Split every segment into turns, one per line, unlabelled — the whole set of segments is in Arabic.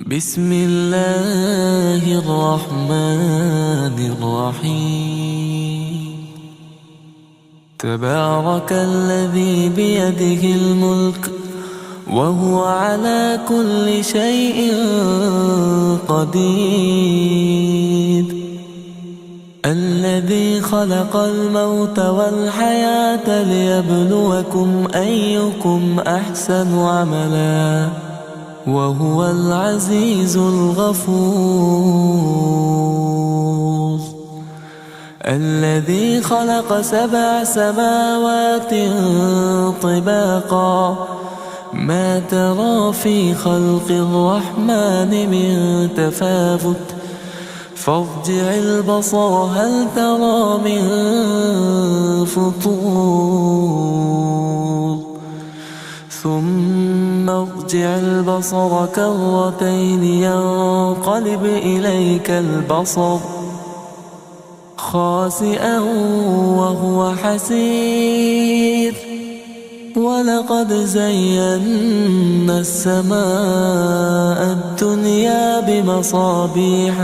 بسم الله الرحمن الرحيم. تبارك الذي بيده الملك وهو على كل شيء قدير. الذي خلق الموت والحياة ليبلوكم أيكم أحسن عملا وهو العزيز الغفور. الذي خلق 7 سماوات طباقا ما ترى في خلق الرحمن من تفاوت فارجع البصر هل ترى من فطور ثم ارجع البصر كرتين ينقلب إليك البصر خاسئا وهو حسير. ولقد زينا السماء الدنيا بمصابيح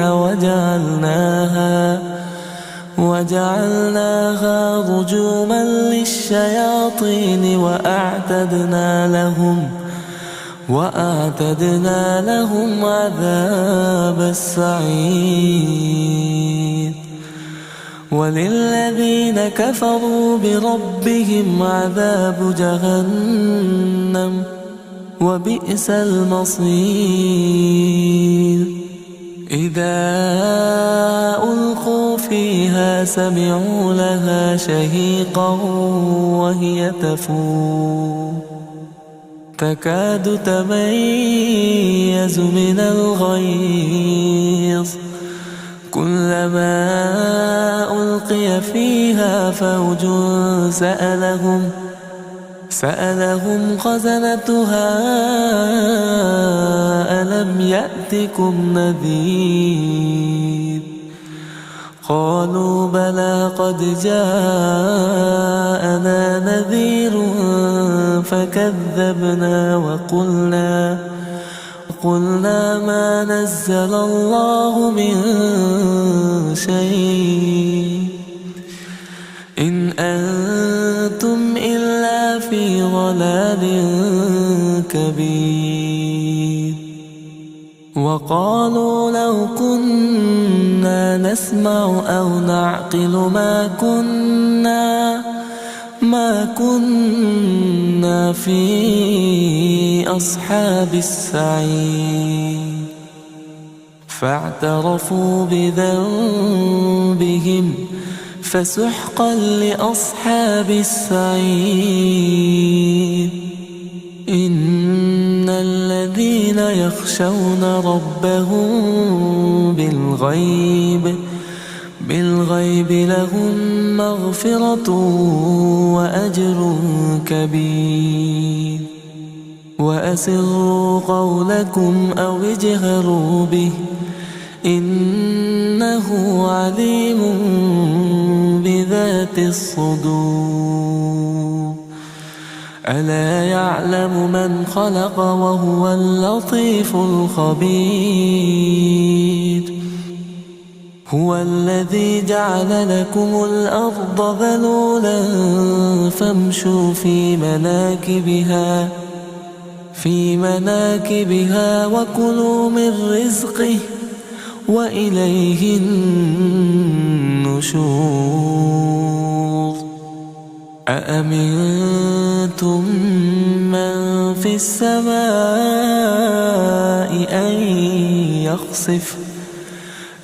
وجعلناها رجوما للشياطين وأعتدنا لهم عذاب السعير. وللذين كفروا بربهم عذاب جهنم وبئس المصير. إذا ألقوا فيها سمعوا لها شهيقا وهي تفور تكاد تميز من الغيظ كلما ألقي فيها فوج سألهم خزنتها ألم يأتكم نذير قالوا بلى قد جاءنا نذير فكذبنا وقلنا ما نزل الله من شيء إن أنتم إلا في ضلال كبير. وقالوا لو كنا نسمع أو نعقل ما كنا في أصحاب السعير. فاعترفوا بذنبهم فسحقا لأصحاب السعير. إن الذين يخشون ربهم بالغيب لهم مغفرة وأجر كبير. وأسروا قولكم أو اجهروا به إنه عليم بذات الصدور. ألا يعلم من خلق وهو اللطيف الخبير. هو الذي جعل لكم الأرض ذلولا فامشوا في مناكبها وكلوا من رزقه وإليه النشور. أأمنتم من في السماء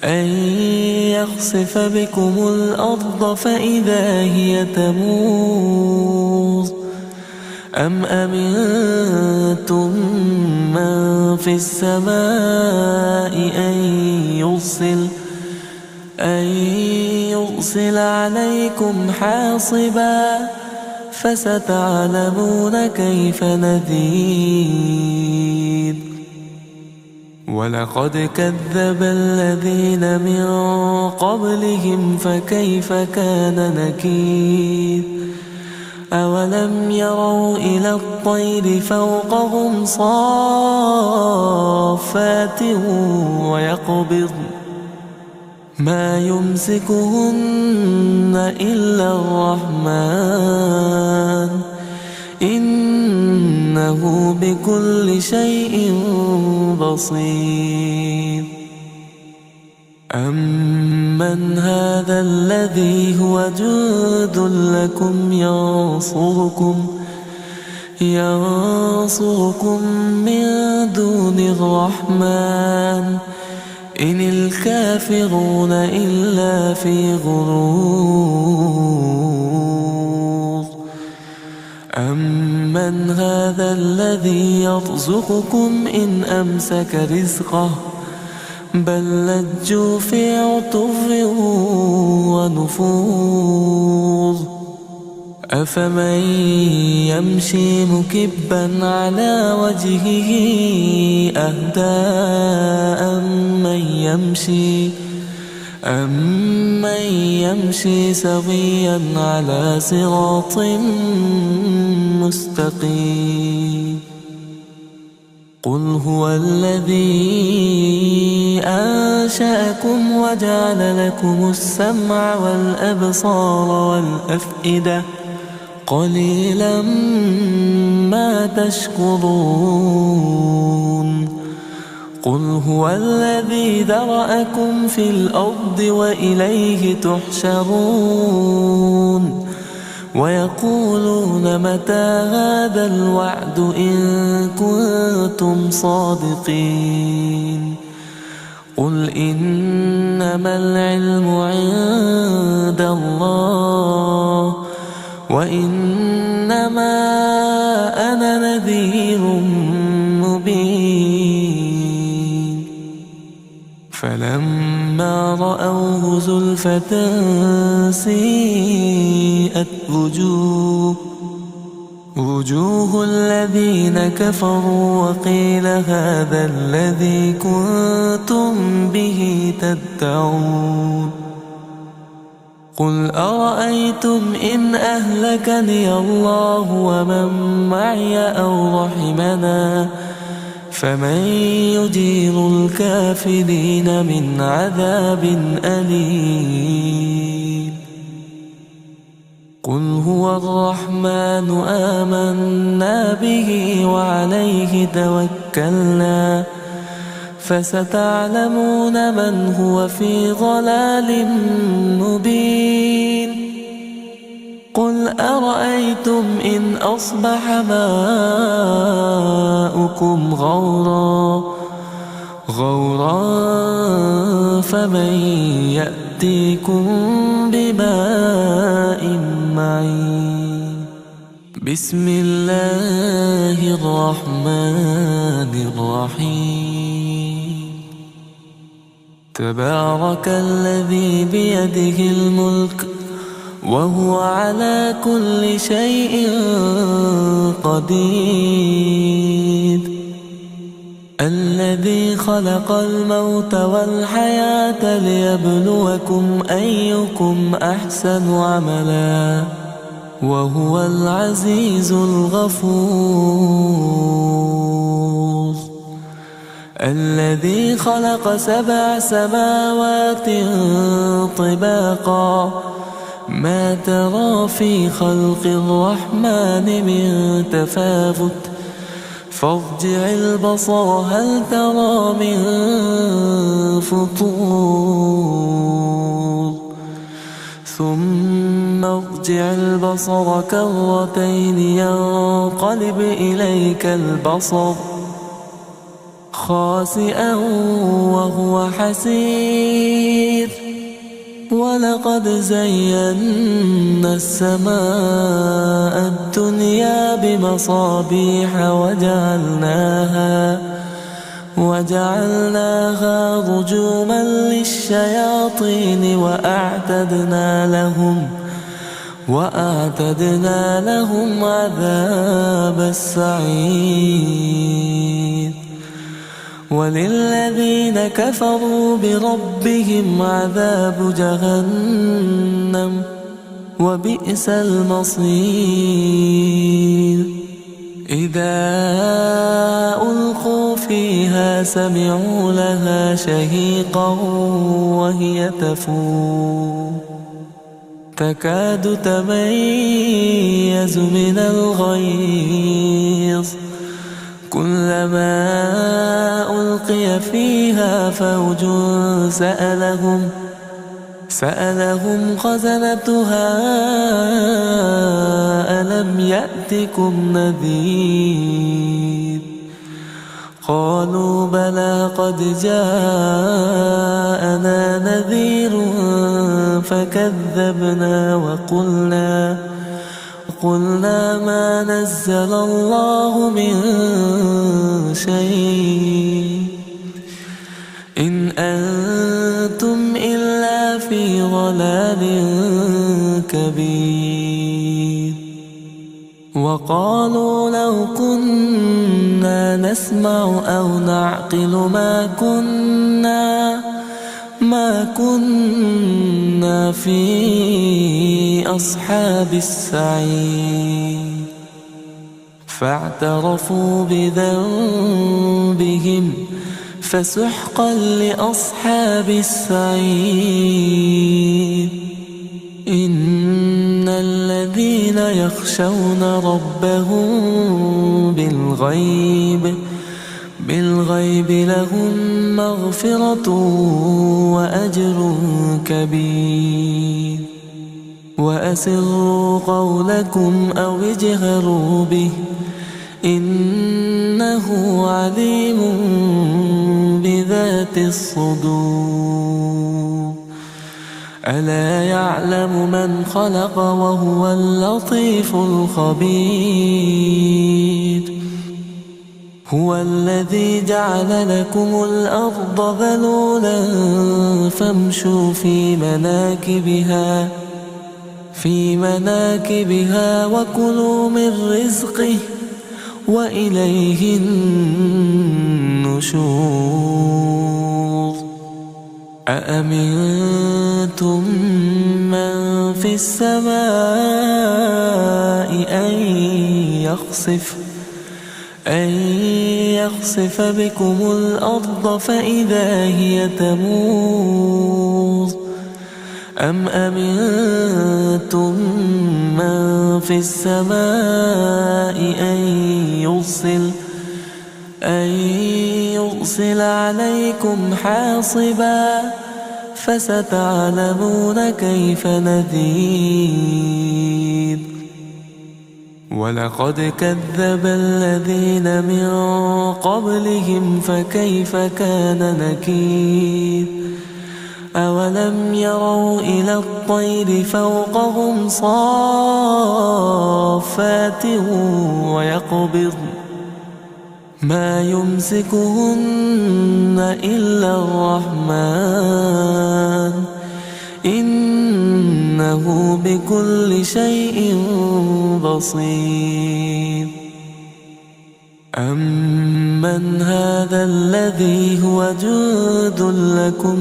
أن يخسف بكم الأرض فإذا هي تمور أم أمنتم من في السماء أن يرسل عليكم حاصبا فستعلمون كيف نذير. ولقد كذب الذين من قبلهم فكيف كان نكير. أولم يروا إلى الطير فوقهم صافات ويقبضن ما يمسكهن إلا الرحمن إنه بكل شيء بصير. أمن هذا الذي هو جند لكم ينصركم من دون الرحمن إن الكافرون إلا في غرور. أمن هذا الذي يرزقكم إن أمسك رزقه بل لجوا في عتو ونفور. أفمن يمشي مكبا على وجهه أهدى أمن يمشي سويا على صراط مستقيم. قل هو الذي أنشأكم وجعل لكم السمع والأبصار والأفئدة قليلا ما تشكرون. قل هو الذي ذرأكم في الأرض وإليه تحشرون. ويقولون متى هذا الوعد إن كنتم صادقين. قل إنما العلم عند الله وإنما أنا نذير مبين. فلما رأوه زلفة سيئت وجوه الذين كفروا وقيل هذا الذي كنتم به تدعون. قل أرأيتم إن أهلكني الله ومن معي أو رحمنا فمن يجير الكافرين من عذاب أليم. قل هو الرحمن آمنا به وعليه توكلنا فستعلمون من هو في ضلال مبين. قل أرأيتم إن أصبح ماؤكم غورا فمن يأتيكم بماء معين. بسم الله الرحمن الرحيم. تبارك الذي بيده الملك وهو على كل شيء قدير. الذي خلق الموت والحياة ليبلوكم أيكم أحسن عملا وهو العزيز الغفور. الذي خلق 7 سماوات طباقا ما ترى في خلق الرحمن من تفاوت فارجع البصر هل ترى من فطور ثم ارجع البصر كرتين ينقلب إليك البصر خاسئا وهو حسير. ولقد زينا السماء الدنيا بمصابيح وجعلناها رجوما للشياطين وأعتدنا لهم عذاب السعير. وللذين كفروا بربهم عذاب جهنم وبئس المصير. إذا ألقوا فيها سمعوا لها شهيقا وهي تفور تكاد تميز من الغيظ كلما ألقي فيها فوج سألهم خزنتها ألم يأتكم نذير قالوا بلى قد جاءنا نذير فكذبنا وقلنا ما نزل الله من شيء إن أنتم إلا في ضلال كبير. وقالوا لو كنا نسمع أو نعقل ما كنا في أصحاب السعير فاعترفوا بذنبهم فسحقا لأصحاب السعير. إن الذين يخشون ربهم بالغيب لهم مغفرة وأجر كبير. وأسروا قولكم أو اجهروا به إنه عليم بذات الصدور. ألا يعلم من خلق وهو اللطيف الخبير. هو الذي جعل لكم الأرض ذلولا فامشوا في مناكبها وكلوا من رزقه وإليه النشور. أأمنتم من في السماء أن يخسف بكم الأرض فإذا هي تمور أم أمنتم من في السماء أن يرسل عليكم حاصبا فستعلمون كيف نذير. ولقد كذب الذين من قبلهم فكيف كان نكير. أولم يروا إلى الطير فوقهم صافات ويقبضن ما يمسكهن إلا الرحمن إنه بكل شيء بصير. أمن هذا الذي هو جند لكم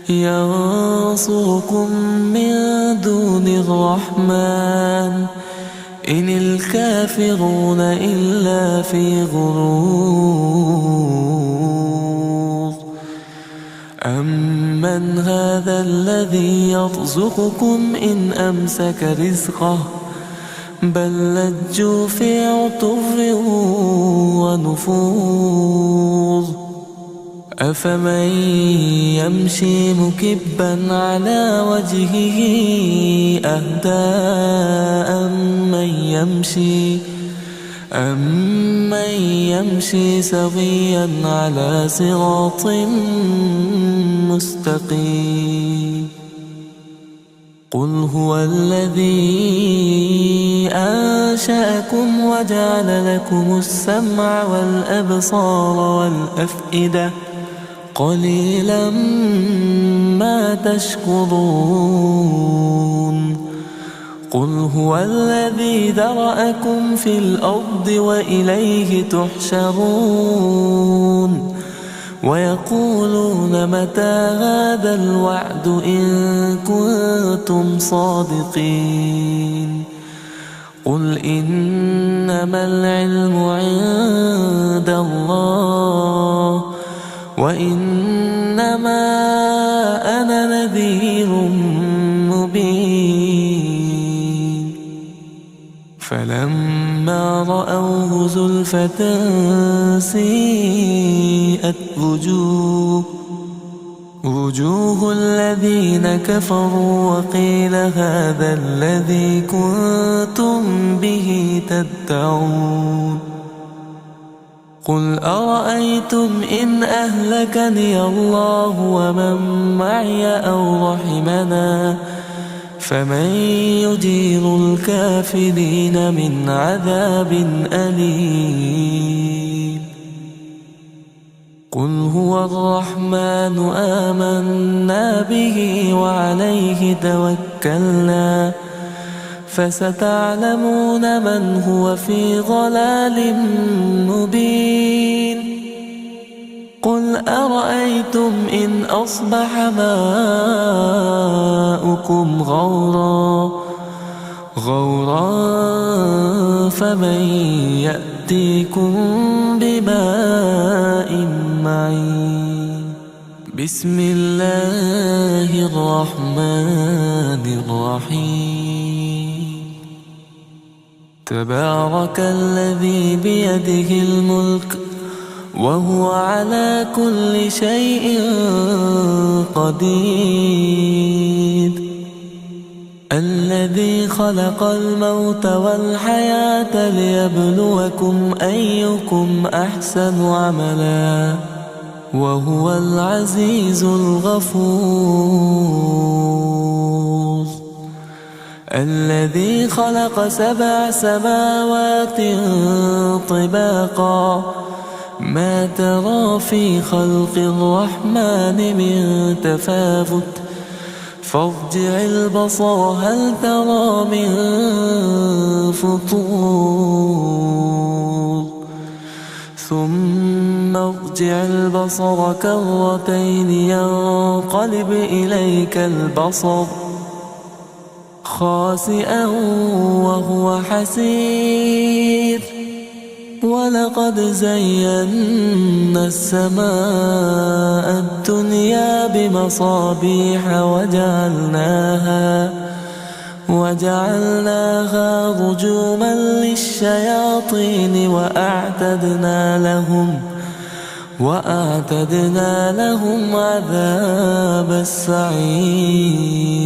ينصركم من دون الرحمن إن الكافرون إلا في غرور. أمن هذا الذي يرزقكم إن أمسك رزقه بل لجوا في عتو ونفور. أفمن يمشي مكبا على وجهه أهدى أمن يمشي سويا على صراط مستقيم. قل هو الذي أنشأكم وجعل لكم السمع والأبصار والأفئدة قليلا ما تشكرون. قل هو الذي ذرأكم في الأرض وإليه تحشرون ويقولون متى هذا الوعد إن كنتم صادقين قل إنما العلم عند الله وإنما أنا نذير مبين فلما رأوه زلفة سيئت وجوه الذين كفروا وقيل هذا الذي كنتم به تدعون قل أرأيتم إن أهلكني الله ومن معي أو رحمنا فمن يجير الكافرين من عذاب أليم قل هو الرحمن آمنا به وعليه توكلنا فستعلمون من هو في ضلال مبين قل أرأيتم إن أصبح ماؤكم غورا فمن يأتيكم بماء معين بسم الله الرحمن الرحيم تبارك الذي بيده الملك وهو على كل شيء قدير الذي خلق الموت والحياة ليبلوكم أيكم أحسن عملا وهو العزيز الغفور الذي خلق 7 سماوات طباقا ما ترى في خلق الرحمن من تفاوت فارجع البصر هل ترى من فطور ثم ارجع البصر كرتين ينقلب إليك البصر خاسئا وهو حسير ولقد زينا السماء الدنيا بمصابيح وجعلناها رجوما للشياطين وأعتدنا لهم عذاب السعير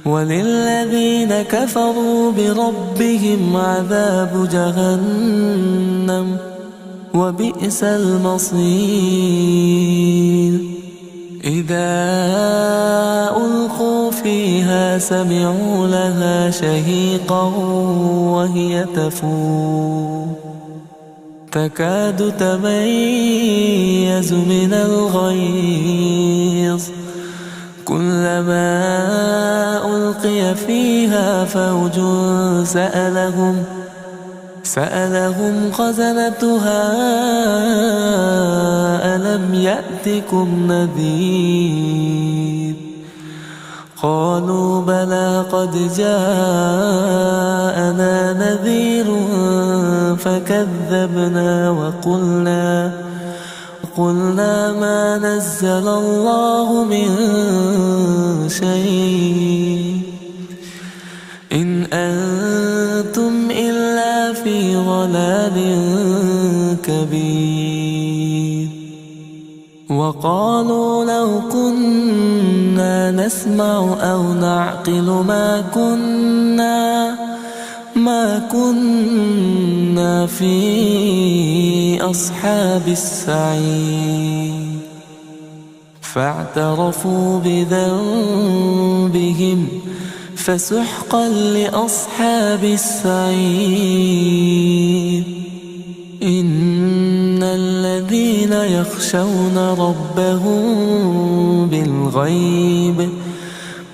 وللذين كفروا بربهم عذاب جهنم وبئس المصير إذا ألقوا فيها سمعوا لها شهيقا وهي تفور تكاد تميز من الغيظ كلما ألقي فيها فوج سألهم خزنتها ألم يأتكم نذير قالوا بلى قد جاءنا نذير فكذبنا وقلنا ما نزل الله من شيء إن أنتم إلا في ضلال كبير وقالوا لو كنا نسمع أو نعقل ما كنا في أصحاب السعير فاعترفوا بذنبهم فسحقا لأصحاب السعير إن الذين يخشون ربهم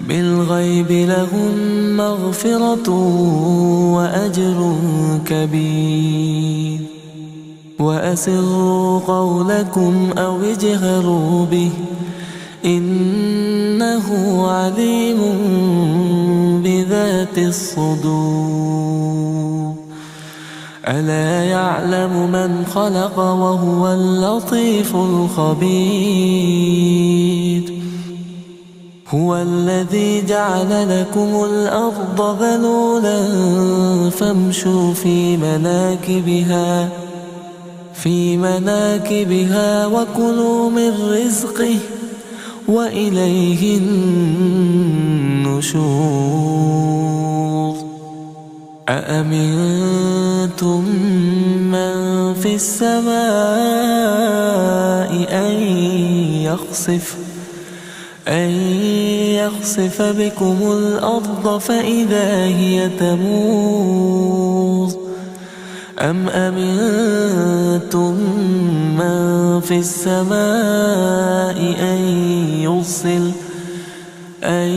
بالغيب لهم مغفرة وأجر كبير وأسروا قولكم أو اجهروا به إنه عليم بذات الصدور ألا يعلم من خلق وهو اللطيف الخبير هو الذي جعل لكم الأرض ذلولا فامشوا في مناكبها وكلوا من رزقه وإليه النشور أأمنتم من في السماء أن يخسف بكم الأرض فإذا هي تمور أم أمنتم من في السماء أن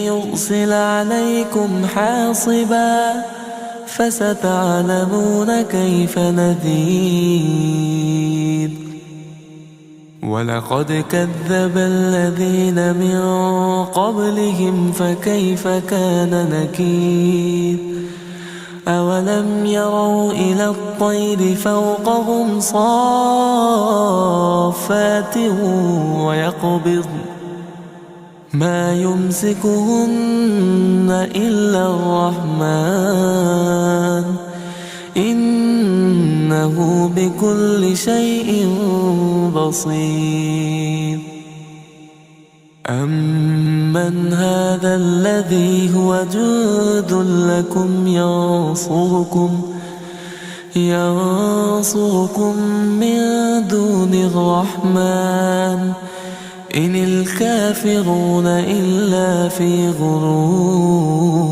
يرسل عليكم حاصبا فستعلمون كيف نذير ولقد كذب الذين من قبلهم فكيف كان نكير أولم يروا إلى الطير فوقهم صافات ويقبضن ما يمسكهن إلا الرحمن إنه بكل شيء بصير أمن هذا الذي هو جند لكم ينصركم من دون الرحمن إن الكافرون إلا في غرور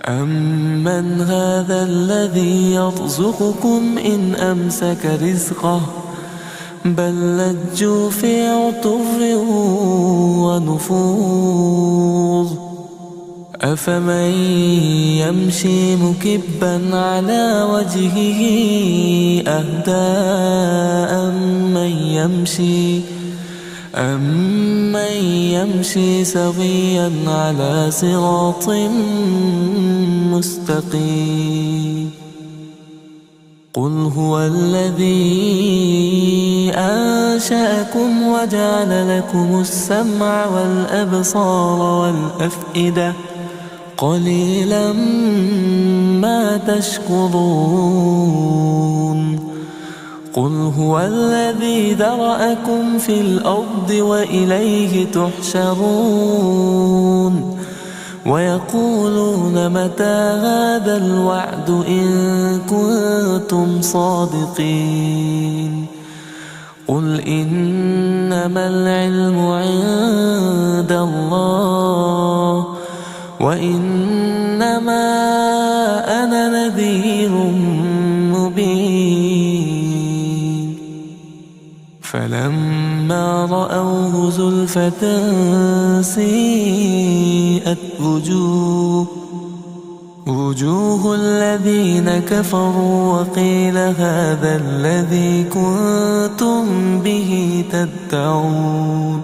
أمن هذا الذي يرزقكم إن أمسك رزقه بل لجوا في عتو ونفور أفمن يمشي مكبا على وجهه أهدى أمن يمشي سويا على صراط مستقيم قل هو الذي أنشأكم وجعل لكم السمع والأبصار والأفئدة قليلا ما تشكرون قل هو الذي ذرأكم في الأرض وإليه تحشرون ويقولون متى هذا الوعد إن كنتم صادقين قل إنما العلم عند الله وإنما أنا نذير مبين فلما رأوه زلفة سيئت وجوه الذين كفروا وقيل هذا الذي كنتم به تدعون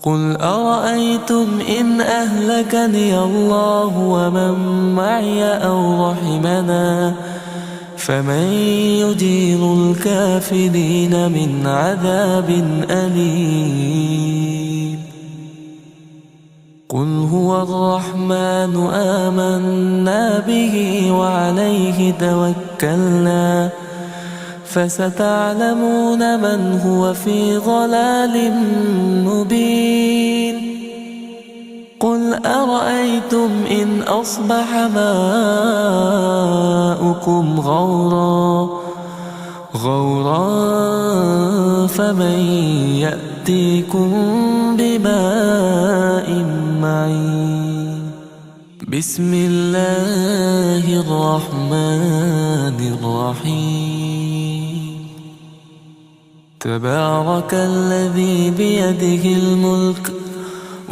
قل أرأيتم إن أهلكني الله ومن معي أو رحمنا فمن يجير الكافرين من عذاب أليم قل هو الرحمن آمنا به وعليه توكلنا فستعلمون من هو في ضلال مبين قل أرأيتم إن أصبح ماؤكم غورا فمن يأتيكم بماء معين بسم الله الرحمن الرحيم تبارك الذي بيده الملك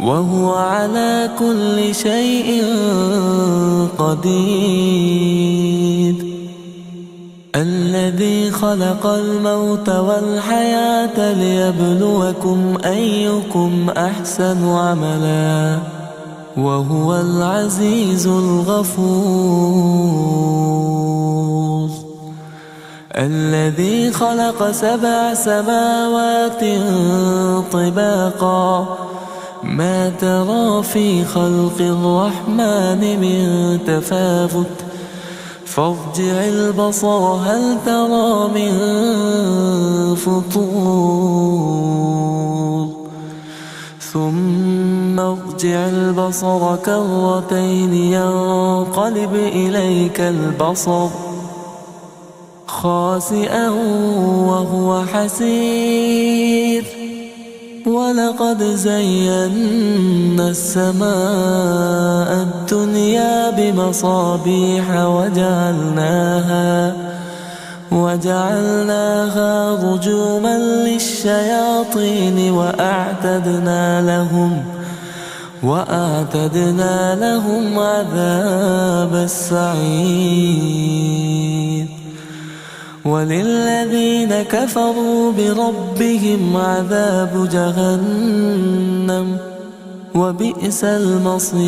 وهو على كل شيء قدير. الذي خلق الموت والحياة ليبلوكم أيكم أحسن عملا وهو العزيز الغفور. الذي خلق 7 سماوات طباقا ما ترى في خلق الرحمن من تفاوت فارجع البصر هل ترى من فطور ثم ارجع البصر كرتين ينقلب إليك البصر خاسئا وهو حسير. ولقد زينا السماء الدنيا بمصابيح وجعلناها رجوما للشياطين وأعتدنا لهم عذاب السعير. وللذين كفروا بربهم عذاب جهنم وبئس المصير.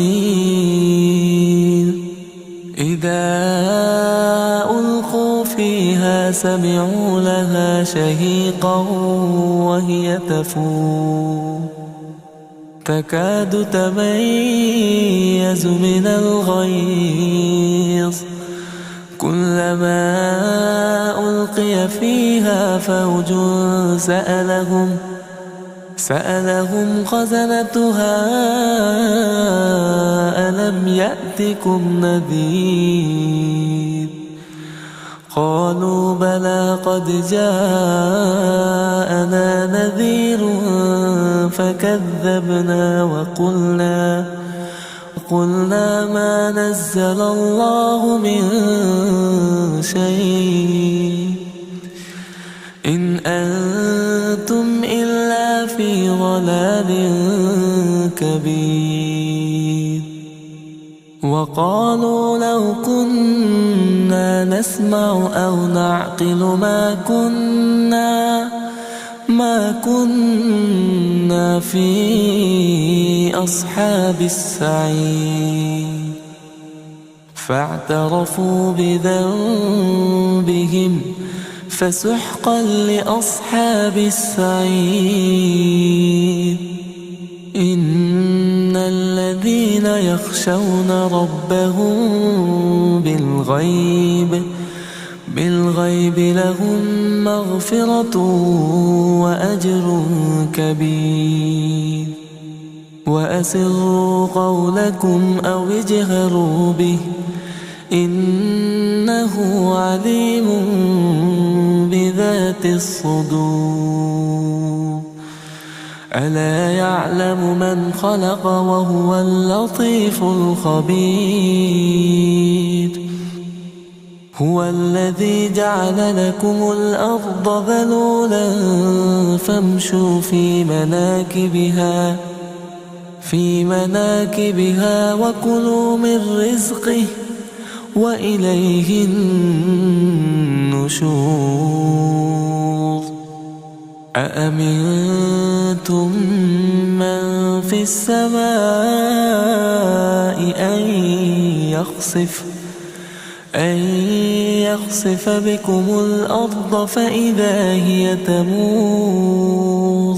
إذا ألقوا فيها سمعوا لها شهيقا وهي تفور تكاد تميز من الغيظ كلما ألقي فيها فوج سألهم خزنتها ألم يأتكم نذير قالوا بلى قد جاءنا نذير فكذبنا وقلنا ما نزل الله من شيء إن أنتم إلا في ضلال كبير. وقالوا لو كنا نسمع أو نعقل ما كنا في أصحاب السعير. فاعترفوا بذنبهم فسحقا لأصحاب السعير. إن الذين يخشون ربهم بالغيب لهم مغفرة وأجر كبير. وأسروا قولكم أو اجهروا به إنه عليم بذات الصدور. ألا يعلم من خلق وهو اللطيف الخبير. هو الذي جعل لكم الأرض ذلولا فامشوا في مناكبها وكلوا من رزقه وإليه النشور. أأمنتم من في السماء أن يخسف بكم الأرض فإذا هي تمور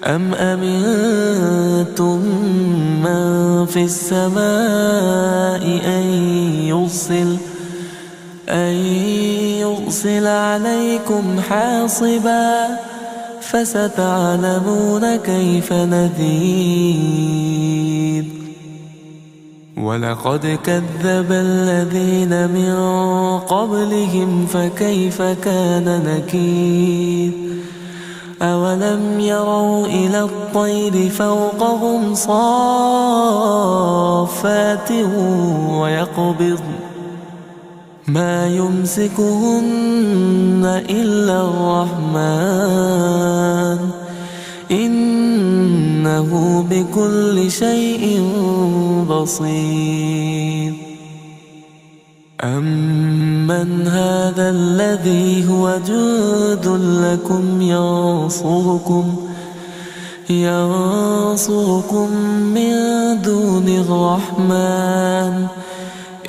أم أمنتم من في السماء أن يرسل عليكم حاصبا فستعلمون كيف نذير. ولقد كذب الذين من قبلهم فكيف كان نكير. أولم يروا إلى الطير فوقهم صافات ويقبضن ما يمسكهن إلا الرحمن إنه إنه بكل شيء بصير. أمن هذا الذي هو جند لكم ينصركم من دون الرحمن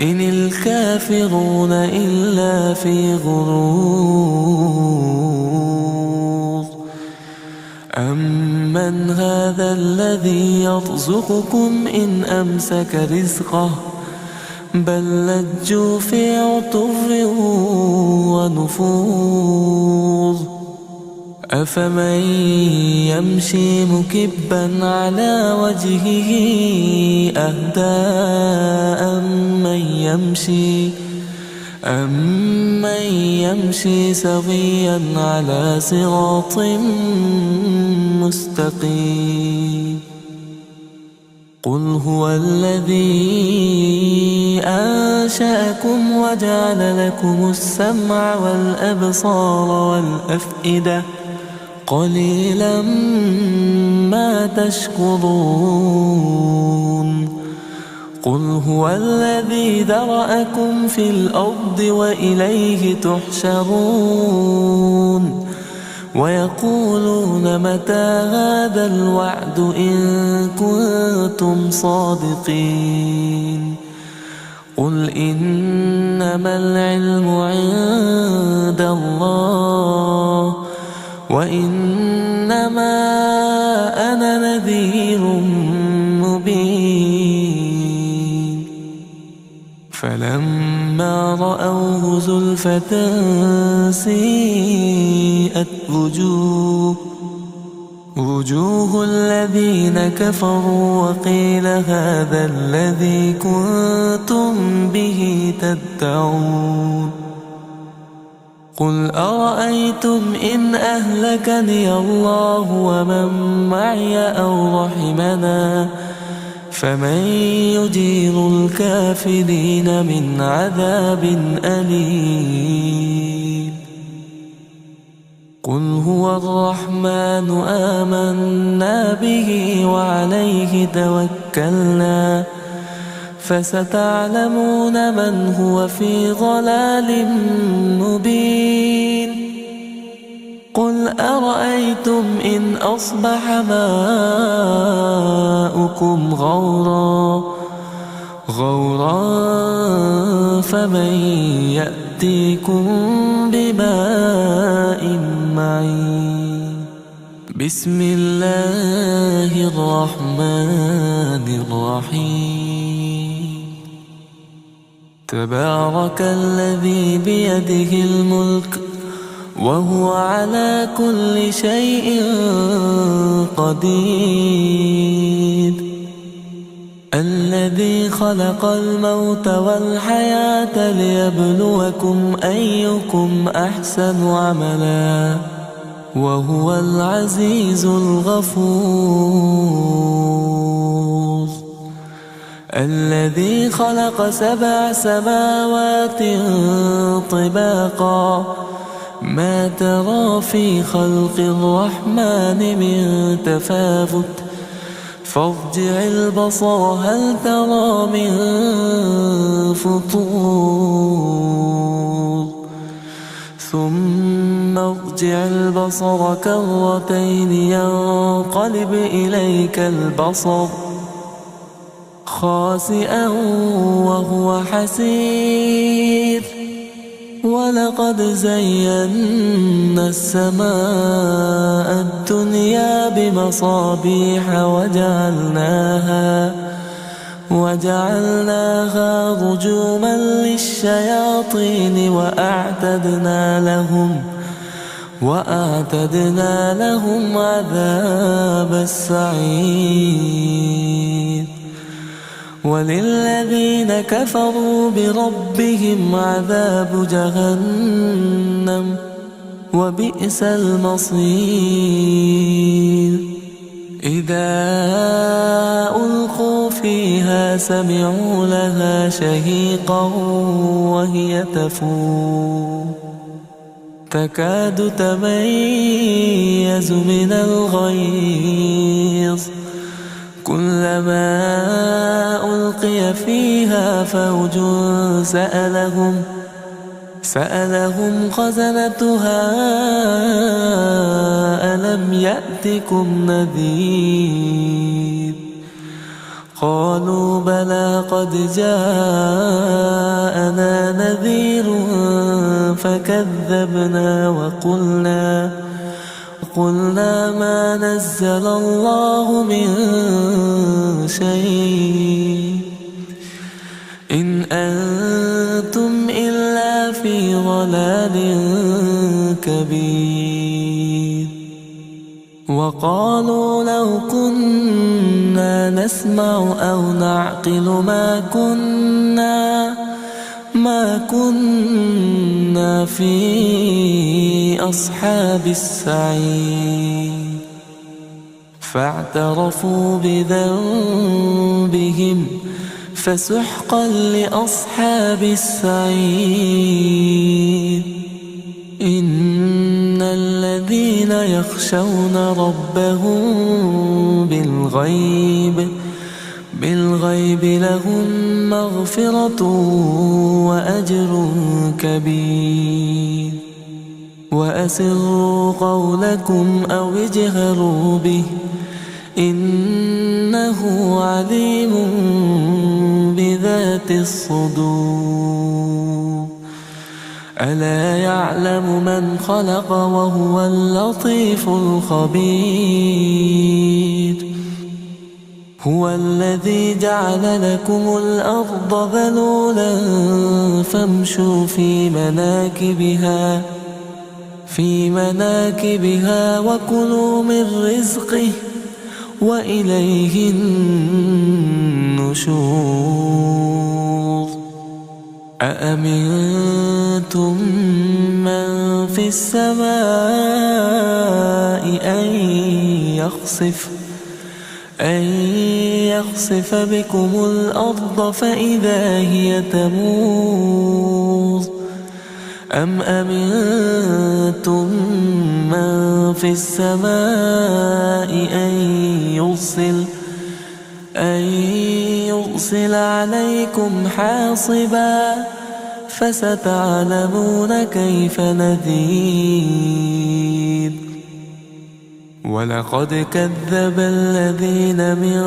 إن الكافرون إلا في غرور. أمن هذا الذي يرزقكم إن أمسك رزقه بل لجوا في عتو ونفور. أفمن يمشي مكبا على وجهه أهدى أمن يمشي سويا على صراط مستقيم. قل هو الذي أنشأكم وجعل لكم السمع والأبصار والأفئدة قليلا ما تشكرون. قل هو الذي ذرأكم في الأرض وإليه تحشرون. ويقولون متى هذا الوعد إن كنتم صادقين. قل إنما العلم عند الله وإنما أنا نذير مبين. فلما رأوه زلفة سيئت وجوه الذين كفروا وقيل هذا الذي كنتم به تدعون. قل أرأيتم إن أهلكني الله ومن معي أو رحمنا فمن يجير الكافرين من عذاب أليم. قل هو الرحمن آمنا به وعليه توكلنا فستعلمون من هو في ضلال مبين. قل أرأيتم إن أصبح ماؤكم غورا فمن يأتيكم بماء معين. بسم الله الرحمن الرحيم. تبارك الذي بيده الملك وهو على كل شيء قدير. الذي خلق الموت والحياة ليبلوكم أيكم أحسن عملا وهو العزيز الغفور. الذي خلق 7 سماوات طباقا ما ترى في خلق الرحمن من تفاوت فارجع البصر هل ترى من فطور ثم ارجع البصر كرتين ينقلب إليك البصر خاسئا وهو حسير. ولقد زينا السماء الدنيا بمصابيح وجعلناها رجوما للشياطين وأعتدنا لهم عذاب السعير. وللذين كفروا بربهم عذاب جهنم وبئس المصير. إذا ألقوا فيها سمعوا لها شهيقا وهي تفور تكاد تميز من الغيظ كلما ألقي فيها فوج سألهم خزنتها ألم يأتكم نذير قالوا بلى قد جاءنا نذير فكذبنا وقلنا ما نزل الله من شيء إن أنتم إلا في ضلال كبير وقالوا لو كنا نسمع أو نعقل ما كنا في أصحاب السعير فاعترفوا بذنبهم فسحقا لأصحاب السعير إن الذين يخشون ربهم بالغيب لهم مغفرة وأجر كبير وأسروا قولكم أو اجهروا به إنه عليم بذات الصدور ألا يعلم من خلق وهو اللطيف الخبير هو الذي جعل لكم الأرض ذلولا فامشوا في مناكبها وكلوا من رزقه وإليه النشور أأمنتم من في السماء أن يخسف بكم الأرض فإذا هي تمور أم أمنتم من في السماء أن يرسل عليكم حاصبا فستعلمون كيف نذير ولقد كذب الذين من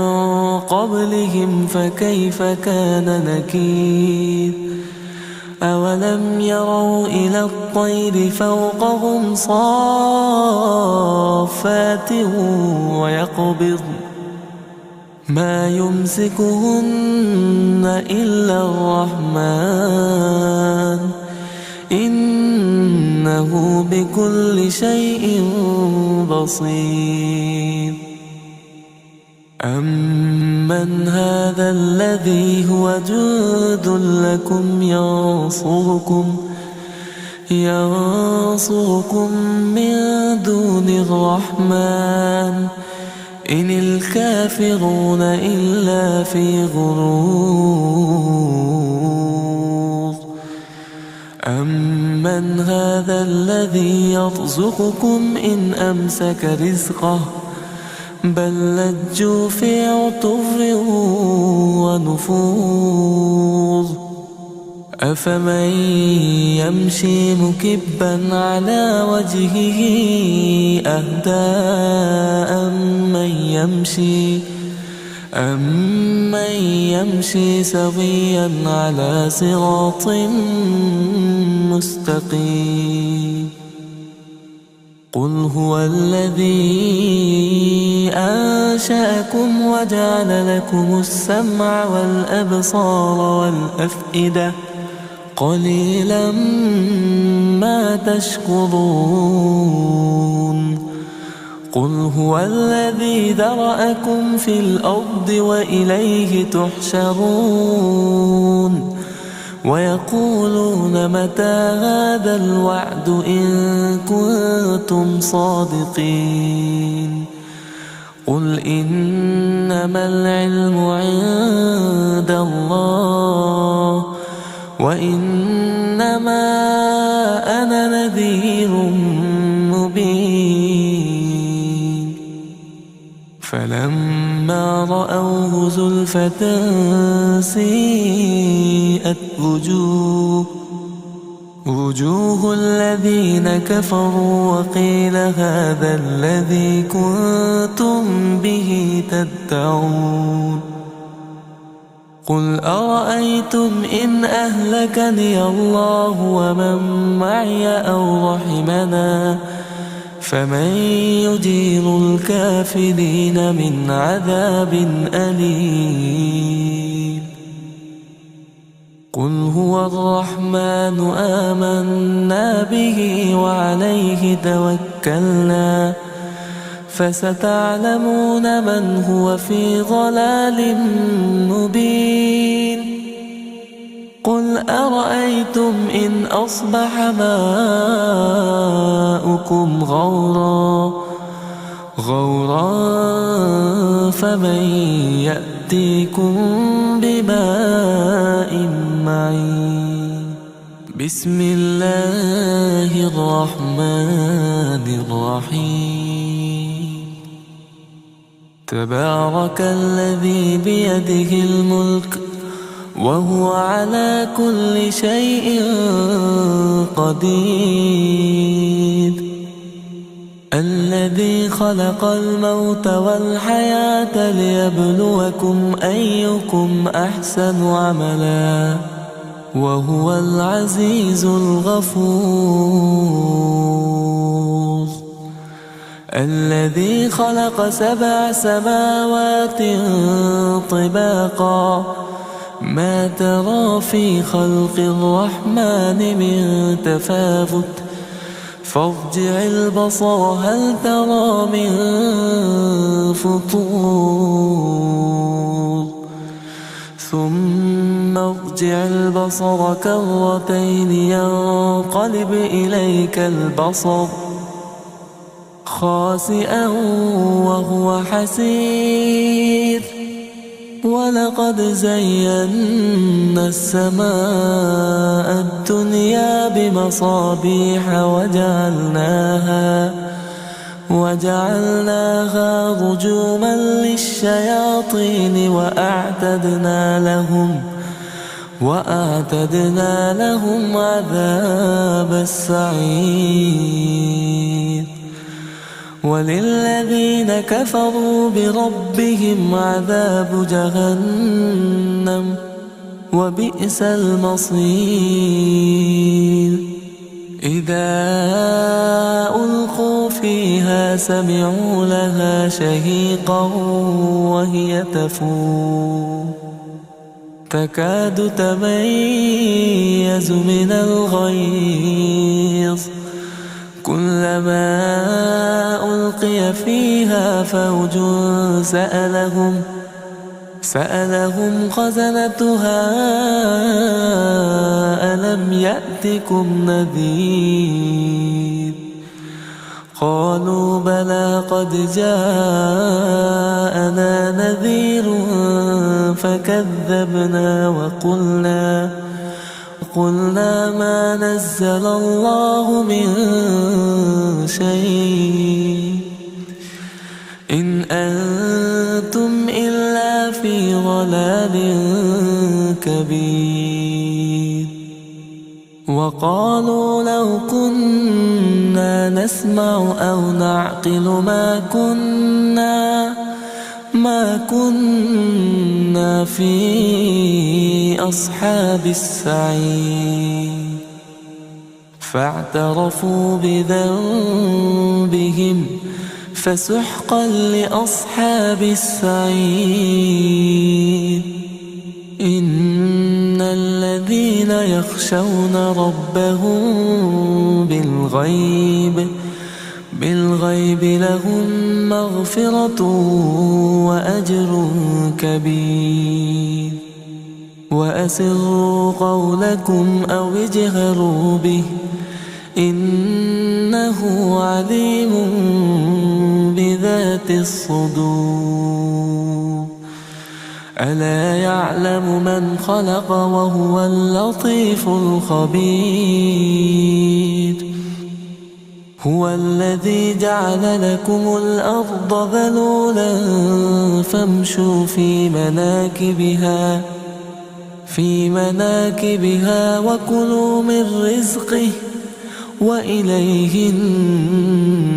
قبلهم فكيف كان نكير أولم يروا إلى الطير فوقهم صافات ويقبضن ما يمسكهن إلا الرحمن إنه بكل شيء بصير أمن هذا الذي هو جند لكم ينصركم من دون الرحمن إن الكافرون إلا في غرور أمن هذا الذي يرزقكم إن أمسك رزقه بل لجوا في عتو ونفور أفمن يمشي مكبا على وجهه أهدى أمن يمشي سويا على صراط مستقيم قل هو الذي أنشأكم وجعل لكم السمع والأبصار والأفئدة قليلا ما تشكرون قل هو الذي ذرأكم في الأرض وإليه تحشرون ويقولون متى هذا الوعد إن كنتم صادقين قل إنما العلم عند الله وإنما أنا نذير مبين فلما فلما رأوه زلفة سيئت وجوه الذين كفروا وقيل هذا الذي كنتم به تدعون قل أرأيتم إن أهلكني الله ومن معي أو رحمنا فمن يجير الكافرين من عذاب أليم قل هو الرحمن آمنا به وعليه توكلنا فستعلمون من هو في ضلال مبين قل أرأيتم إن أصبح ماؤكم غورا فمن يأتيكم بماء معين بسم الله الرحمن الرحيم تبارك الذي بيده الملك وهو على كل شيء قدير الذي خلق الموت والحياة ليبلوكم أيكم أحسن عملا وهو العزيز الغفور الذي خلق 7 سماوات طباقا ما ترى في خلق الرحمن من تفاوت فارجع البصر هل ترى من فطور ثم ارجع البصر كرتين ينقلب إليك البصر خاسئا وهو حسير ولقد زينا السماء الدنيا بمصابيح وجعلناها رجوما للشياطين وأعتدنا لهم عذاب السعير وللذين كفروا بربهم عذاب جهنم وبئس المصير إذا ألقوا فيها سمعوا لها شهيقا وهي تفور تكاد تميز من الغيظ كلما ألقي فيها فوج سألهم خزنتها ألم يأتكم نذير قالوا بلى قد جاءنا نذير فكذبنا وقلنا ما نزل الله من شيء إن أنتم إلا في ضلال كبير وقالوا لو كنا نسمع أو نعقل ما كنا في أصحاب السعير فاعترفوا بذنبهم فسحقا لأصحاب السعير إن الذين يخشون ربهم بالغيب لهم مغفرة وأجر كبير وأسروا قولكم أو اجهروا به إنه عليم بذات الصدور ألا يعلم من خلق وهو اللطيف الخبير هو الذي جعل لكم الأرض ذلولا فامشوا في مناكبها وكلوا من رزقه وإليه النشور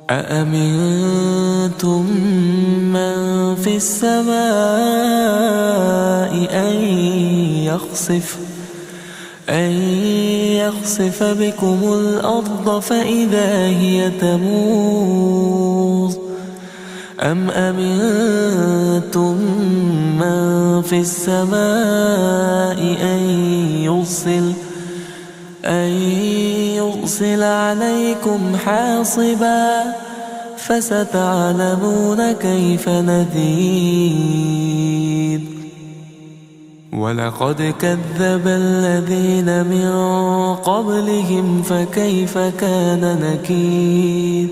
أأمنتم من في السماء أن يخسف بكم الأرض فإذا هي تمور أم أمنتم من في السماء أن يرسل عليكم حاصبا فستعلمون كيف نذير ولقد كذب الذين من قبلهم فكيف كان نكير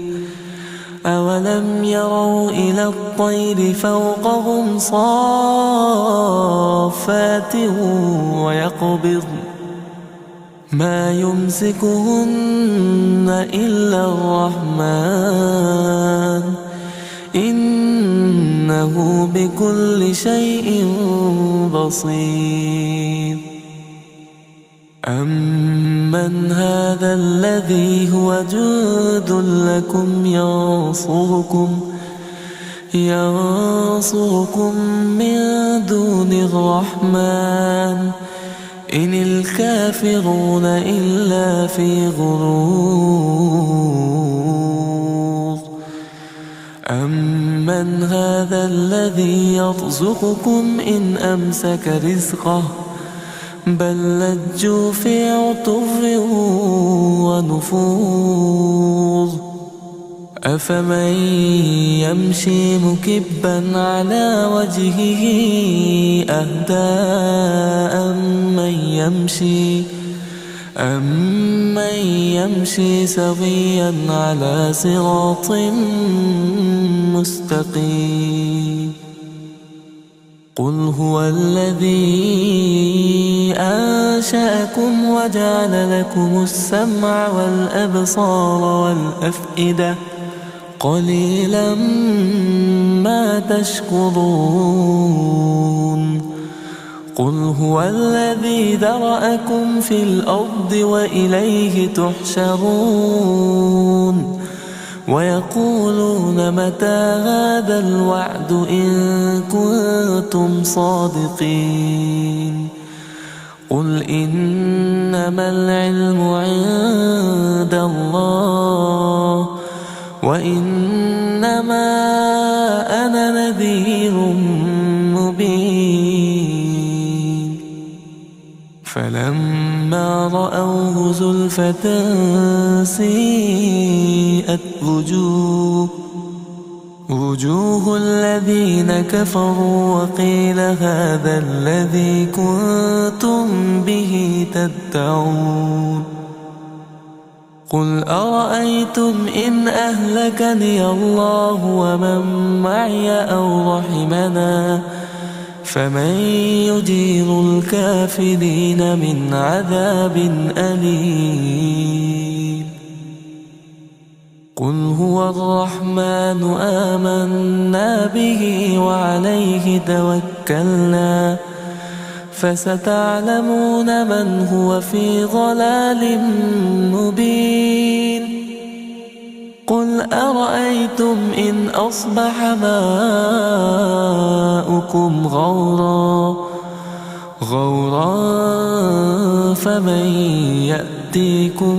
أولم يروا إلى الطير فوقهم صافات ويقبضن ما يمسكهن إلا الرحمن إنه بكل شيء بصير أمن هذا الذي هو جند لكم ينصركم من دون الرحمن إن الكافرون إلا في غرور أمن هذا الذي يرزقكم إن أمسك رزقه بل لجوا في عتو ونفور أفمن يمشي مكبا على وجهه أهدى أمن يمشي سويا على صراط مستقيم قل هو الذي أنشأكم وجعل لكم السمع والأبصار والأفئدة قليلا ما تشكرون قل هو الذي ذرأكم في الأرض وإليه تحشرون ويقولون متى هذا الوعد إن كنتم صادقين قل إنما العلم عند الله وإنما أنا نذير مبين فلما رأوه زلفة سيئت وجوه الذين كفروا وقيل هذا الذي كنتم به تدعون قل أرأيتم إن أهلكني الله ومن معي أو رحمنا فمن يجير الكافرين من عذاب أليم قل هو الرحمن آمنا به وعليه توكلنا فستعلمون من هو في ضلال مبين قل أرأيتم إن أصبح ماؤكم غورا فمن يأتيكم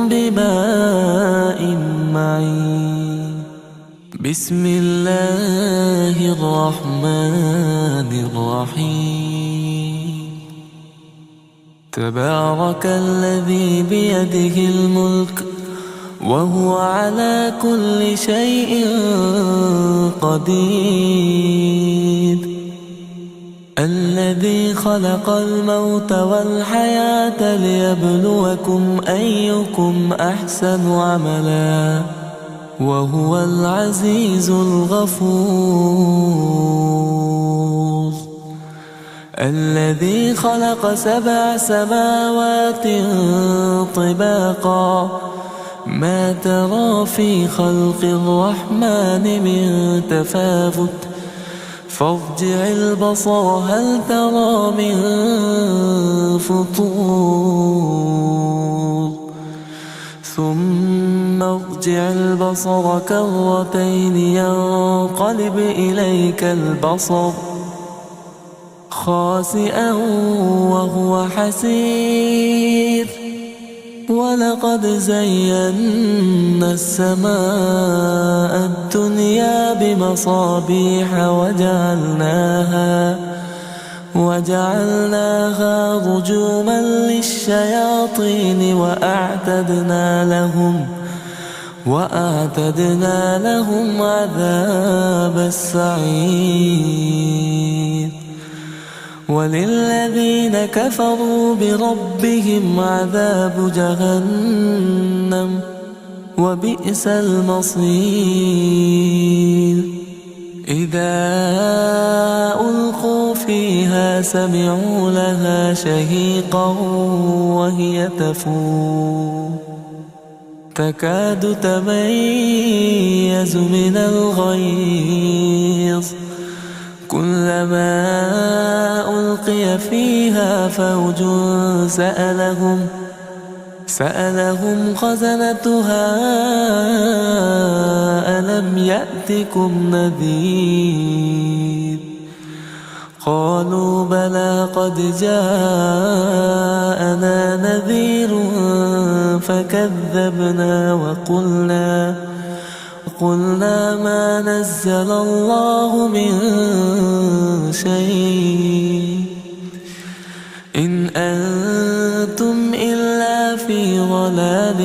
بماء معين بسم الله الرحمن الرحيم تبارك الذي بيده الملك وهو على كل شيء قدير الذي خلق الموت والحياة ليبلوكم أيكم أحسن عملا وهو العزيز الغفور الذي خلق 7 سماوات طباقا ما ترى في خلق الرحمن من تفاوت فارجع البصر هل ترى من فطور ثم ارجع البصر كرتين ينقلب إليك البصر خاسئا وهو حسير ولقد زينا السماء الدنيا بمصابيح وجعلناها رجوما للشياطين وأعتدنا لهم عذاب السعير وللذين كفروا بربهم عذاب جهنم وبئس المصير إذا ألقوا فيها سمعوا لها شهيقا وهي تفور تكاد تميز من الغيظ كلما ألقي فيها فوج سألهم خزنتها ألم يأتكم نذير قالوا بلى قد جاءنا نذير فكذبنا وقلنا ما نزل الله من شيء إن أنتم إلا في ضلال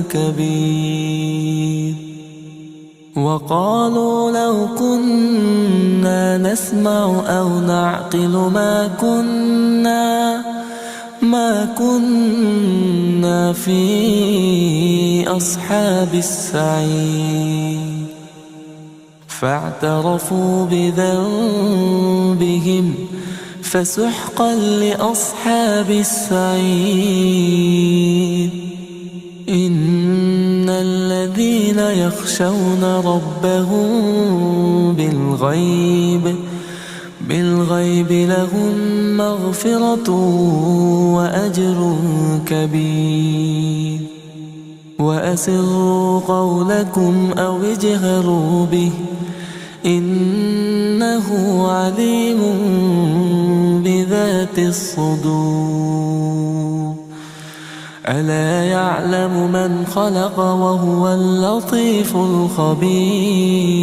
كبير وقالوا لو كنا نسمع أو نعقل ما كنا في أصحاب السعير فاعترفوا بذنبهم فسحقا لأصحاب السعير إن الذين يخشون ربهم بالغيب لهم مغفرة وأجر كبير وأسروا قولكم أو اجهروا به إنه عليم بذات الصدور ألا يعلم من خلق وهو اللطيف الخبير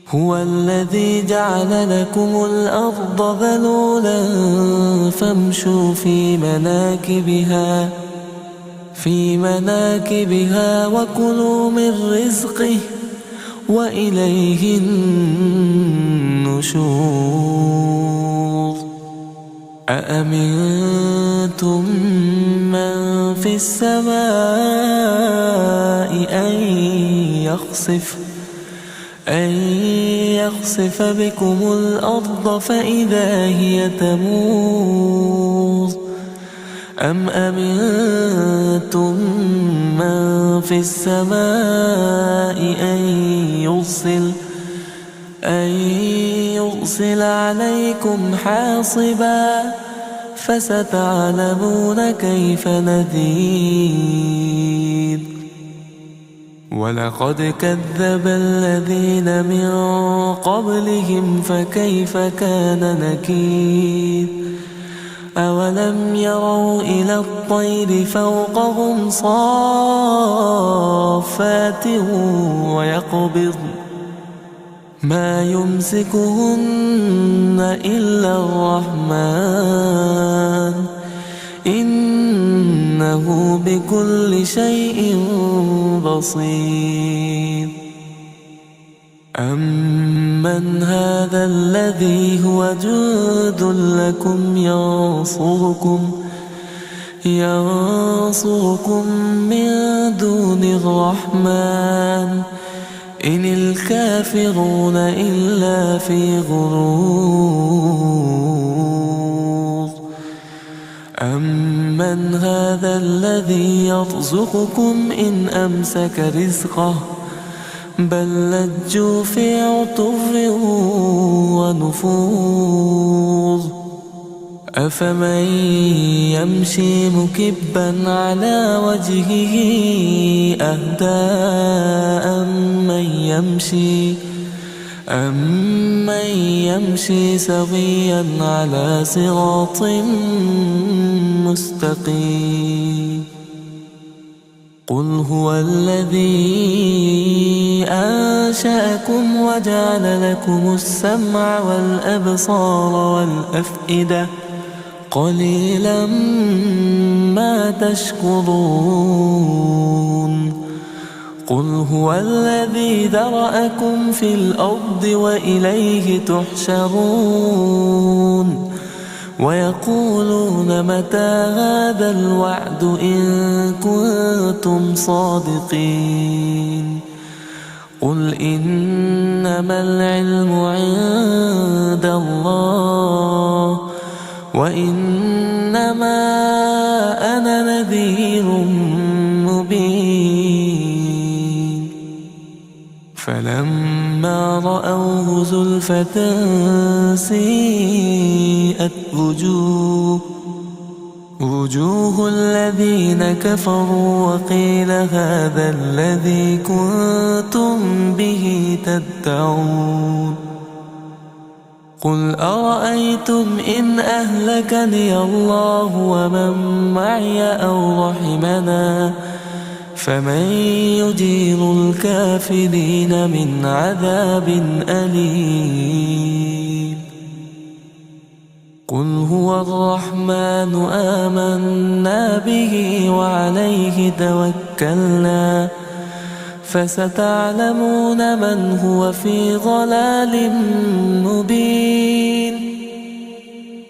هو الذي جعل لكم الأرض ذلولا فامشوا في مناكبها وكلوا من رزقه وإليه النشور أأمنتم من في السماء أن يخسف بكم الأرض فإذا هي تمور أم أمنتم من في السماء أن يرسل عليكم حاصبا فستعلمون كيف نذير ولقد كذب الذين من قبلهم فكيف كان نكير أولم يروا إلى الطير فوقهم صافات ويقبضن ما يمسكهن إلا الرحمن إنه بكل شيء بصير أمن هذا الذي هو جند لكم ينصركم من دون الرحمن إن الكافرون إلا في غرور أمن هذا الذي يرزقكم إن أمسك رزقه بل لجوا في عتو ونفور أفمن يمشي مكبا على وجهه أهدى أمن يمشي سويا على صراط مستقيم قل هو الذي أنشأكم وجعل لكم السمع والأبصار والأفئدة قليلا ما تشكرون قل هو الذي ذرأكم في الأرض وإليه تحشرون ويقولون متى هذا الوعد إن كنتم صادقين قل إنما العلم عند الله وإنما أنا نذير مبين فلما رأوه زلفة سيئت وجوه الذين كفروا وقيل هذا الذي كنتم به تدعون قل أرأيتم إن أهلكني الله ومن معي أو رحمنا فمن يجير الكافرين من عذاب أليم قل هو الرحمن آمنا به وعليه توكلنا فستعلمون من هو في ضلال مبين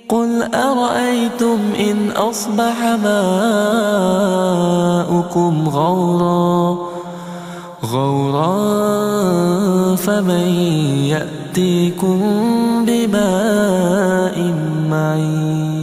قل أرأيتم إن أصبح ماؤكم غورا فمن يأتيكم بماء معين